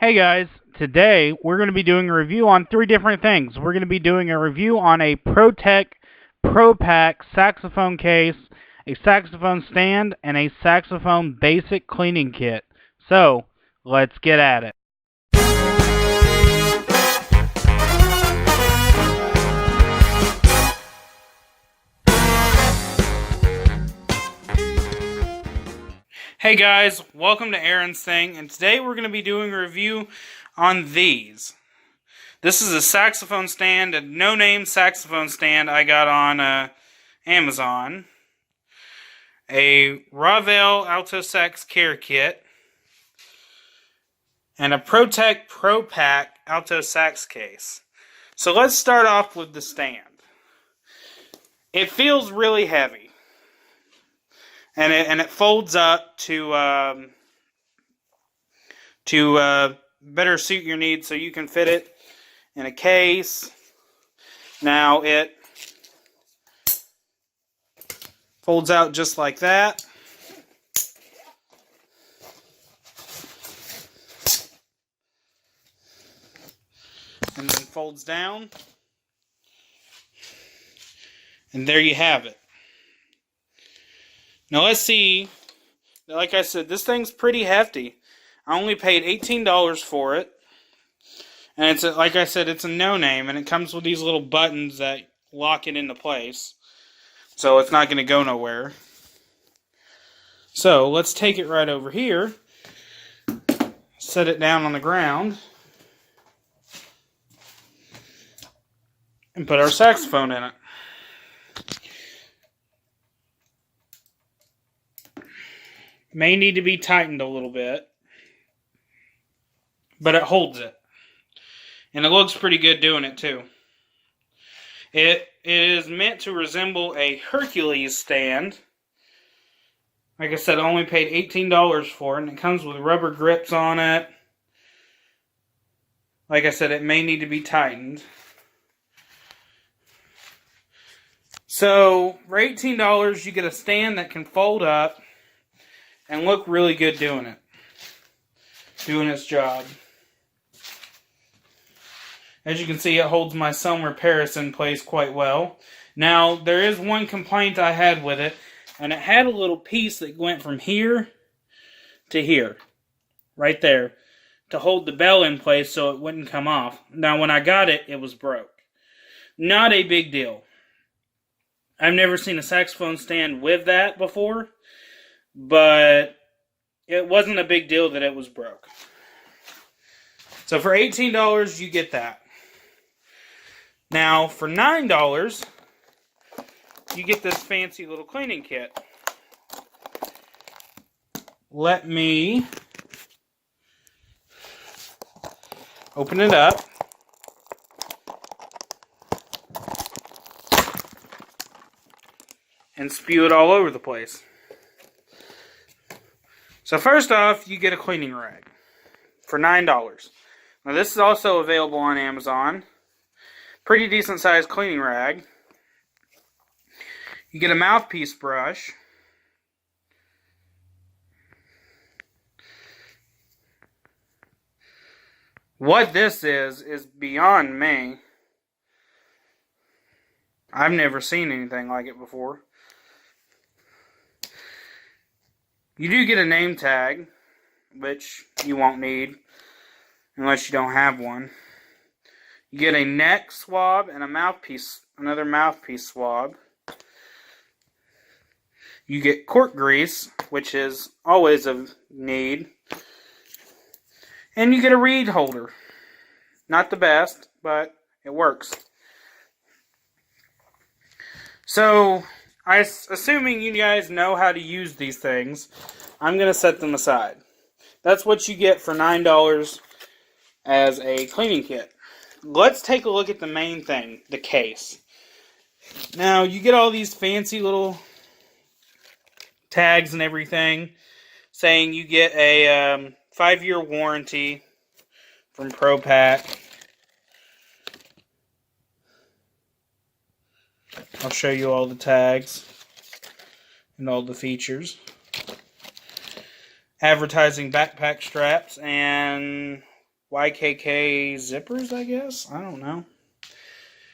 Hey guys, today we're going to be doing a review on three different things. We're going to be doing a review on a ProTec ProPac saxophone case, a saxophone stand, and a saxophone basic cleaning kit. So, let's get at it. Hey guys, welcome to Aaron's Thing, and today we're going to be doing a review on these. This is a saxophone stand, a no-name saxophone stand I got on Amazon. A Ravel Alto Sax Care Kit. And a ProTec ProPac Alto Sax case. So let's start off with the stand. It feels really heavy. And it folds up to better suit your needs, so you can fit it in a case. Now it folds out just like that. And then folds down. And there you have it. Now let's see. Like I said, this thing's pretty hefty. I only paid $18 for it. And it's like I said, it's a no-name, and it comes with these little buttons that lock it into place. So it's not going to go nowhere. So let's take it right over here. Set it down on the ground. And put our saxophone in it. May need to be tightened a little bit, but it holds it. And it looks pretty good doing it too. It is meant to resemble a Hercules stand. Like I said, I only paid $18 for it, and it comes with rubber grips on it. Like I said, it may need to be tightened. So, for $18, you get a stand that can fold up and look really good doing it. Doing its job. As you can see, it holds my Selmer Paris in place quite well. Now, there is one complaint I had with it, and it had a little piece that went from here to here. Right there. To hold the bell in place so it wouldn't come off. Now, when I got it, it was broke. Not a big deal. I've never seen a saxophone stand with that before, but it wasn't a big deal that it was broke. So for $18, you get that. Now, for $9, you get this fancy little cleaning kit. Let me open it up. And spew it all over the place. So first off, you get a cleaning rag for $9. Now this is also available on Amazon. Pretty decent sized cleaning rag. You get a mouthpiece brush. What this is beyond me. I've never seen anything like it before. You do get a name tag, which you won't need unless you don't have one. You get a neck swab and a mouthpiece, another mouthpiece swab. You get cork grease, which is always a need. And you get a reed holder. Not the best, but it works. So, assuming you guys know how to use these things, I'm going to set them aside. That's what you get for $9 as a cleaning kit. Let's take a look at the main thing, the case. Now, you get all these fancy little tags and everything saying you get a 5-year warranty from ProPac. I'll show you all the tags and all the features. Advertising backpack straps and YKK zippers, I guess? I don't know.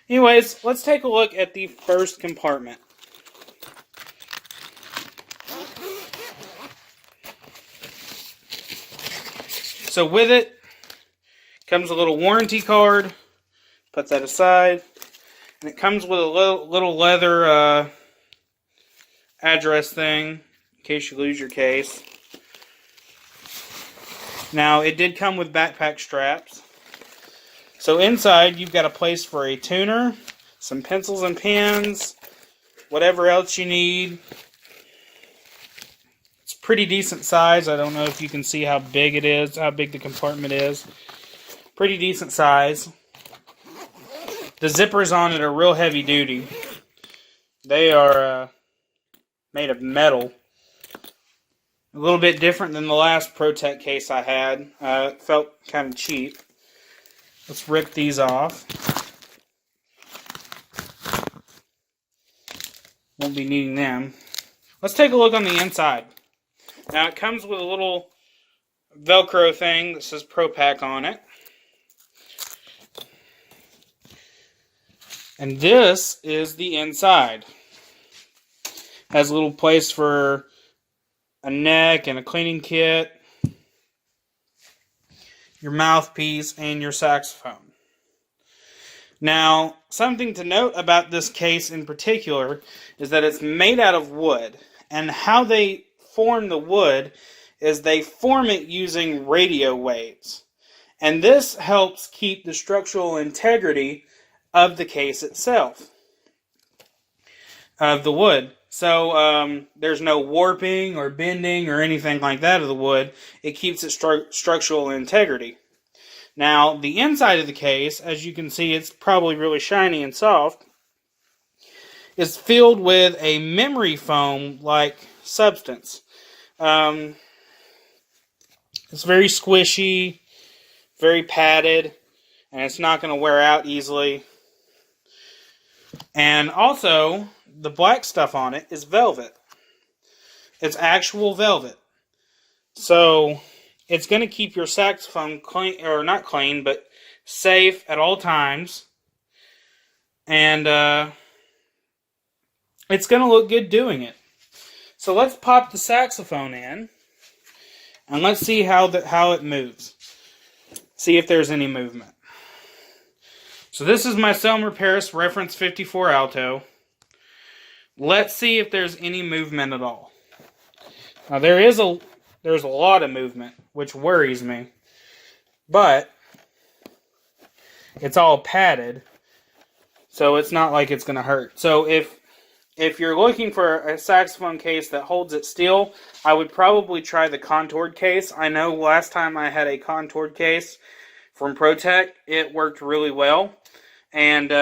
Anyways, let's take a look at the first compartment. So with it comes a little warranty card. Put that aside. And it comes with a little leather address thing in case you lose your case. Now, it did come with backpack straps. So inside, you've got a place for a tuner, some pencils and pens, whatever else you need. It's pretty decent size. I don't know if you can see how big it is, how big the compartment is. Pretty decent size. The zippers on it are real heavy duty. They are made of metal. A little bit different than the last ProTec case I had. It felt kind of cheap. Let's rip these off. Won't be needing them. Let's take a look on the inside. Now it comes with a little Velcro thing that says ProPac on it. And this is the inside. Has a little place for a neck and a cleaning kit, your mouthpiece, and your saxophone. Now, something to note about this case in particular is that it's made out of wood. And how they form the wood is they form it using radio waves. And this helps keep the structural integrity of the case itself, of the wood. So there's no warping or bending or anything like that of the wood. It keeps its structural integrity. Now, the inside of the case, as you can see, it's probably really shiny and soft, is filled with a memory foam-like substance. It's very squishy, very padded, and it's not going to wear out easily. And also, the black stuff on it is velvet. It's actual velvet. So, it's going to keep your saxophone clean, or not clean, but safe at all times. And it's going to look good doing it. So let's pop the saxophone in, and let's see how it moves. See if there's any movement. So this is my Selmer Paris Reference 54 Alto. Let's see if there's any movement at all. Now there's a lot of movement, which worries me. But it's all padded, so it's not like it's going to hurt. So if you're looking for a saxophone case that holds it still, I would probably try the contoured case. I know last time I had a contoured case from ProTec, it worked really well. And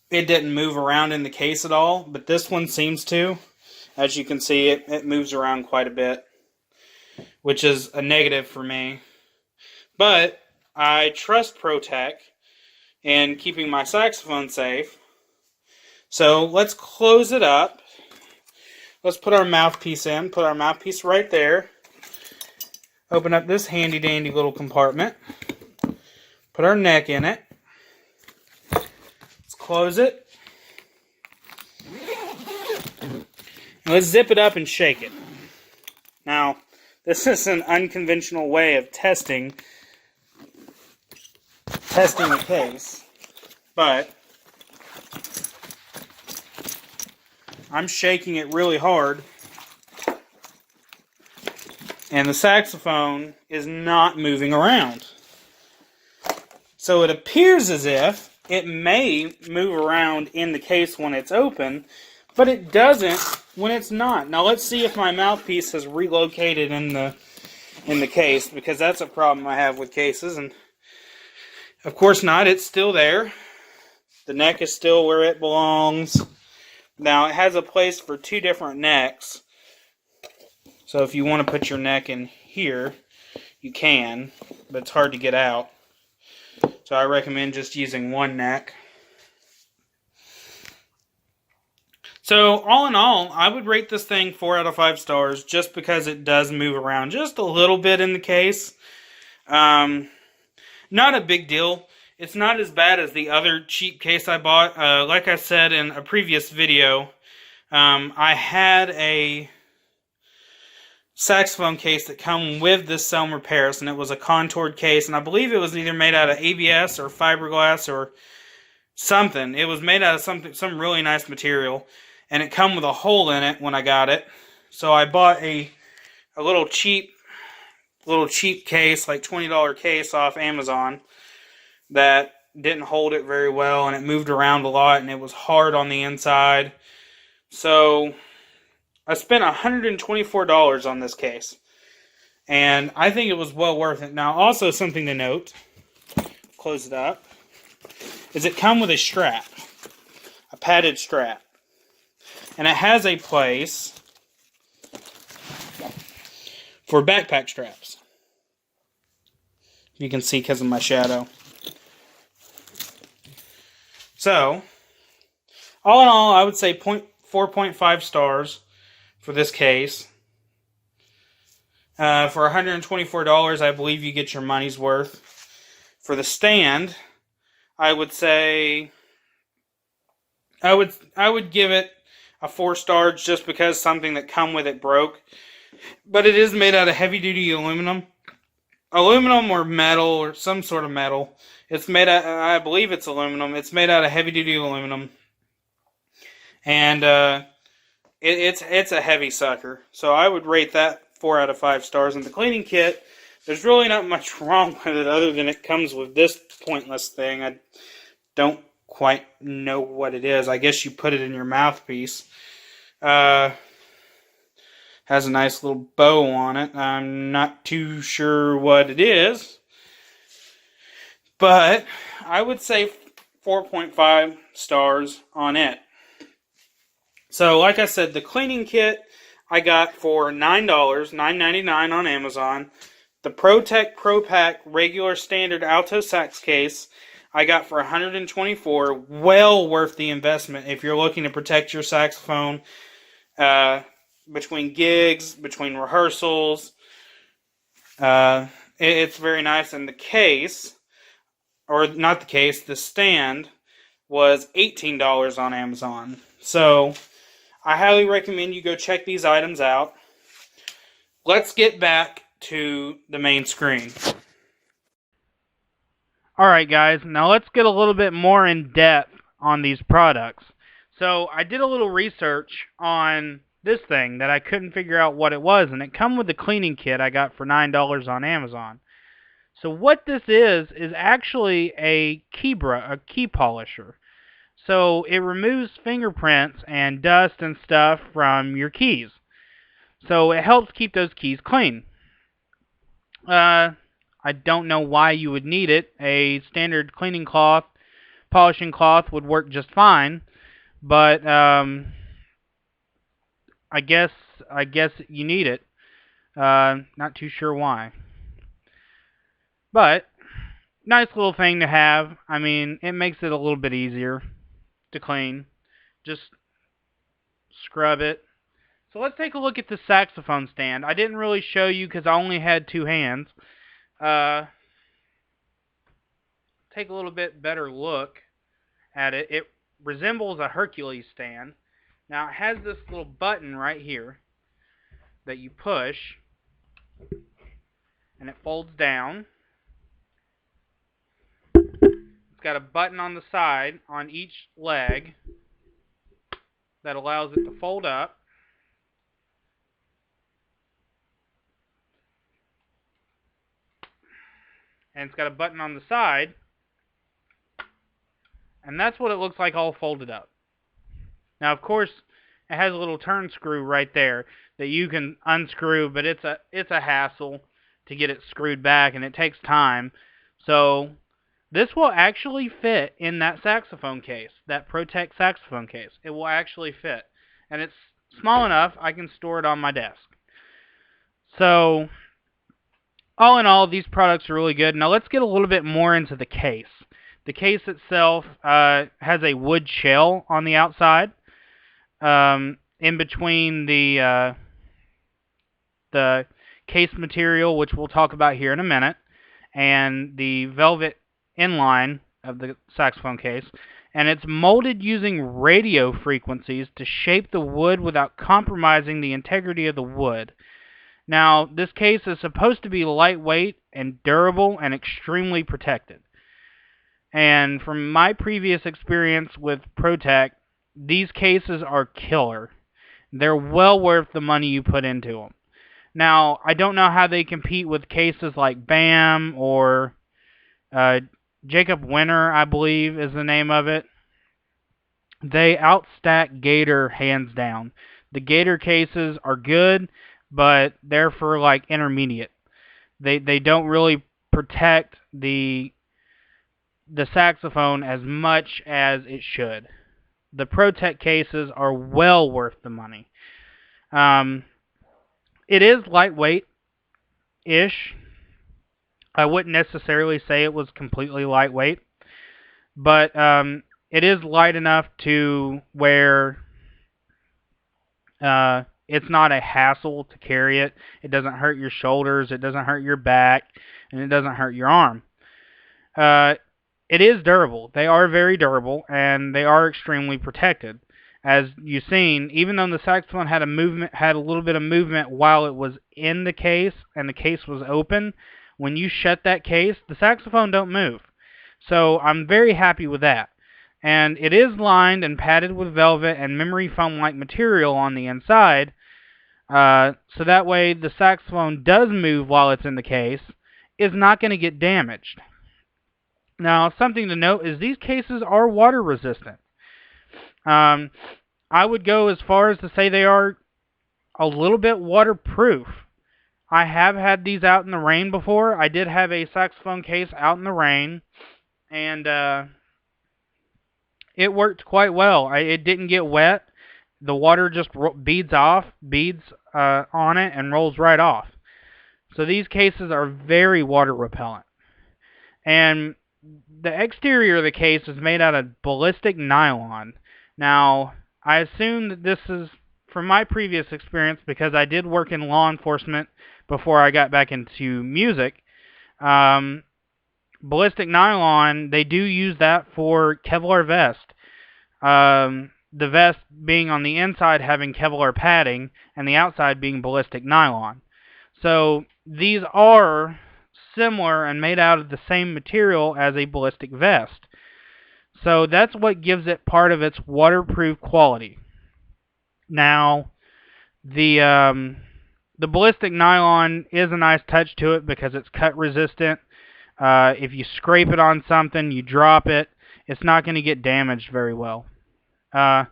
it didn't move around in the case at all, but this one seems to. As you can see, it moves around quite a bit, which is a negative for me. But I trust ProTec in keeping my saxophone safe. So let's close it up. Let's put our mouthpiece in. Put our mouthpiece right there. Open up this handy dandy little compartment. Put our neck in it. Let's close it. And let's zip it up and shake it. Now, this is an unconventional way of testing the case, but I'm shaking it really hard, and the saxophone is not moving around. So it appears as if it may move around in the case when it's open, but it doesn't when it's not. Now let's see if my mouthpiece has relocated in the case, because that's a problem I have with cases, and of course not. It's still there. The neck is still where it belongs. Now it has a place for two different necks. So if you want to put your neck in here, you can, but it's hard to get out. So I recommend just using one neck. So, all in all, I would rate this thing 4 out of 5 stars just because it does move around just a little bit in the case. Not a big deal. It's not as bad as the other cheap case I bought. Like I said in a previous video, I had a saxophone case that come with this Selmer Paris, and it was a contoured case, and I believe it was either made out of ABS or fiberglass or something. It was made out of some really nice material, and it come with a hole in it when I got it. So I bought a little cheap case, like $20 case off Amazon, that didn't hold it very well, and it moved around a lot, and it was hard on the inside. So I spent $124 on this case, and I think it was well worth it. Now, also something to note, close it up, is it come with a strap, a padded strap, and it has a place for backpack straps. You can see because of my shadow. So, all in all, I would say 4.5 stars for this case. For $124, I believe you get your money's worth. For the stand, I would say I would give it a 4 stars just because something that come with it broke. But it is made out of heavy-duty aluminum or metal or some sort of metal. It's made out, I believe it's aluminum. It's made out of heavy-duty aluminum, and it's a heavy sucker. So I would rate that 4 out of 5 stars. And the cleaning kit, there's really not much wrong with it other than it comes with this pointless thing. I don't quite know what it is. I guess you put it in your mouthpiece. Has a nice little bow on it. I'm not too sure what it is, but I would say 4.5 stars on it. So, like I said, the cleaning kit I got for $9, $9.99 on Amazon. The ProTec ProPac regular standard alto sax case I got for $124. Well worth the investment if you're looking to protect your saxophone between gigs, between rehearsals. It's very nice. And the case, or not the case, the stand was $18 on Amazon. So I highly recommend you go check these items out. Let's get back to the main screen. Alright guys, now let's get a little bit more in depth on these products. So I did a little research on this thing that I couldn't figure out what it was, and it come with the cleaning kit I got for $9 on Amazon. So what this is actually a key polisher. So it removes fingerprints and dust and stuff from your keys. So it helps keep those keys clean. I don't know why you would need it. A standard cleaning cloth, polishing cloth would work just fine, but I guess you need it. Not too sure why. But nice little thing to have. I mean, it makes it a little bit easier to clean. Just scrub it. So let's take a look at the saxophone stand. I didn't really show you because I only had 2 hands. Take a little bit better look at it. It resembles a Hercules stand. Now it has this little button right here that you push, and it folds down. It's got a button on the side on each leg that allows it to fold up. And it's got a button on the side, and that's what it looks like all folded up. Now, of course, it has a little turn screw right there that you can unscrew, but it's a hassle to get it screwed back, and it takes time. So this will actually fit in that saxophone case, that ProTec saxophone case. It will actually fit, and it's small enough I can store it on my desk. So all in all, these products are really good. Now let's get a little bit more into the case. The case itself has a wood shell on the outside. in between the case material, which we'll talk about here in a minute, and the velvet inline of the saxophone case, and it's molded using radio frequencies to shape the wood without compromising the integrity of the wood. Now, this case is supposed to be lightweight and durable and extremely protected. And from my previous experience with ProTec, these cases are killer. They're well worth the money you put into them. Now, I don't know how they compete with cases like BAM or Jacob Winter, I believe is the name of it. They outstack Gator hands down. The Gator cases are good, but they're for like intermediate. They don't really protect the saxophone as much as it should. The ProTec cases are well worth the money. It is lightweight-ish. I wouldn't necessarily say it was completely lightweight, but it is light enough to where it's not a hassle to carry it. It doesn't hurt your shoulders, it doesn't hurt your back, and it doesn't hurt your arm. It is durable. They are very durable, and they are extremely protected. As you've seen, even though the saxophone had a little bit of movement while it was in the case and the case was open, when you shut that case, the saxophone don't move. So I'm very happy with that. And it is lined and padded with velvet and memory foam-like material on the inside, so that way the saxophone does move while it's in the case, is not going to get damaged. Now, something to note is these cases are water resistant. I would go as far as to say they are a little bit waterproof. I have had these out in the rain before. I did have a saxophone case out in the rain, and it worked quite well. It didn't get wet. The water just beads on it and rolls right off. So these cases are very water repellent. And the exterior of the case is made out of ballistic nylon. Now, I assume that this is from my previous experience, because I did work in law enforcement before I got back into music. Ballistic nylon, they do use that for Kevlar vest. The vest being on the inside having Kevlar padding, and the outside being ballistic nylon. So these are similar and made out of the same material as a ballistic vest. So that's what gives it part of its waterproof quality. Now, the ballistic nylon is a nice touch to it because it's cut resistant. If you scrape it on something, you drop it, it's not going to get damaged very well. So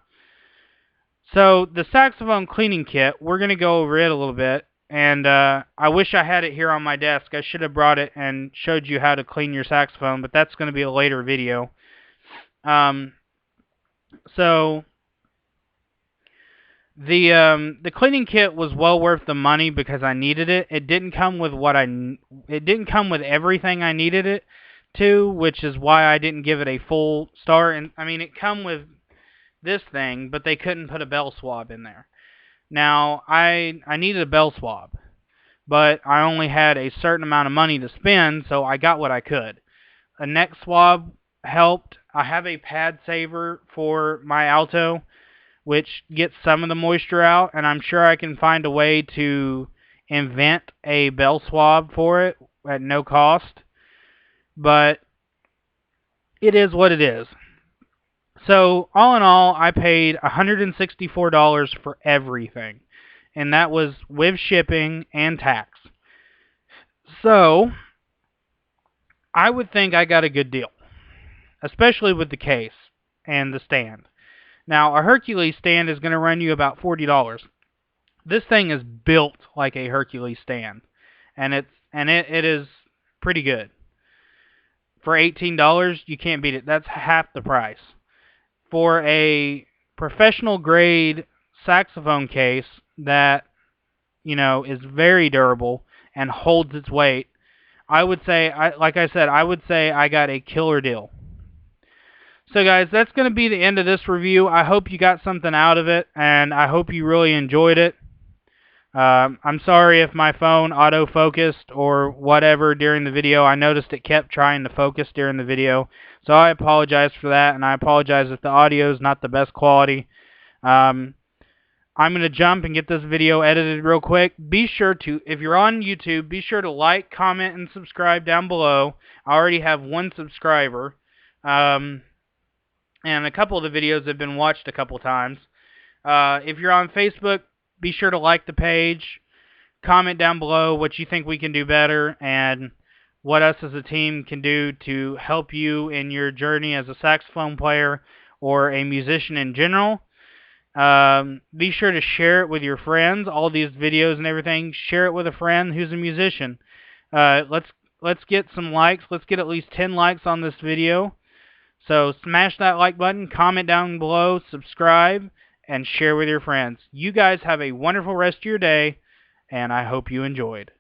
the saxophone cleaning kit, we're going to go over it a little bit. And I wish I had it here on my desk. I should have brought it and showed you how to clean your saxophone, but that's going to be a later video. So the cleaning kit was well worth the money because I needed it. It didn't come with everything I needed it to, which is why I didn't give it a full star. And I mean, it come with this thing, but they couldn't put a bell swab in there. Now, I needed a bell swab, but I only had a certain amount of money to spend, so I got what I could. A neck swab helped. I have a pad saver for my alto, which gets some of the moisture out, and I'm sure I can find a way to invent a bell swab for it at no cost. But it is what it is. So, all in all, I paid $164 for everything. And that was with shipping and tax. So, I would think I got a good deal. Especially with the case and the stand. Now, a Hercules stand is going to run you about $40. This thing is built like a Hercules stand. And it is pretty good. For $18, you can't beat it. That's half the price. For a professional grade saxophone case that, you know, is very durable and holds its weight, I would say, like I said, I would say I got a killer deal. So guys, that's going to be the end of this review. I hope you got something out of it, and I hope you really enjoyed it. I'm sorry if my phone auto-focused or whatever during the video. I noticed it kept trying to focus during the video, so I apologize for that, and I apologize if the audio is not the best quality. I'm going to jump and get this video edited real quick. Be sure to, if you're on YouTube, be sure to like, comment, and subscribe down below. I already have 1 subscriber. And a couple of the videos have been watched a couple times. If you're on Facebook, be sure to like the page. Comment down below what you think we can do better and what us as a team can do to help you in your journey as a saxophone player or a musician in general. Be sure to share it with your friends, all these videos and everything. Share it with a friend who's a musician. Let's get some likes. Let's get at least 10 likes on this video. So smash that like button, comment down below, subscribe, and share with your friends. You guys have a wonderful rest of your day, and I hope you enjoyed.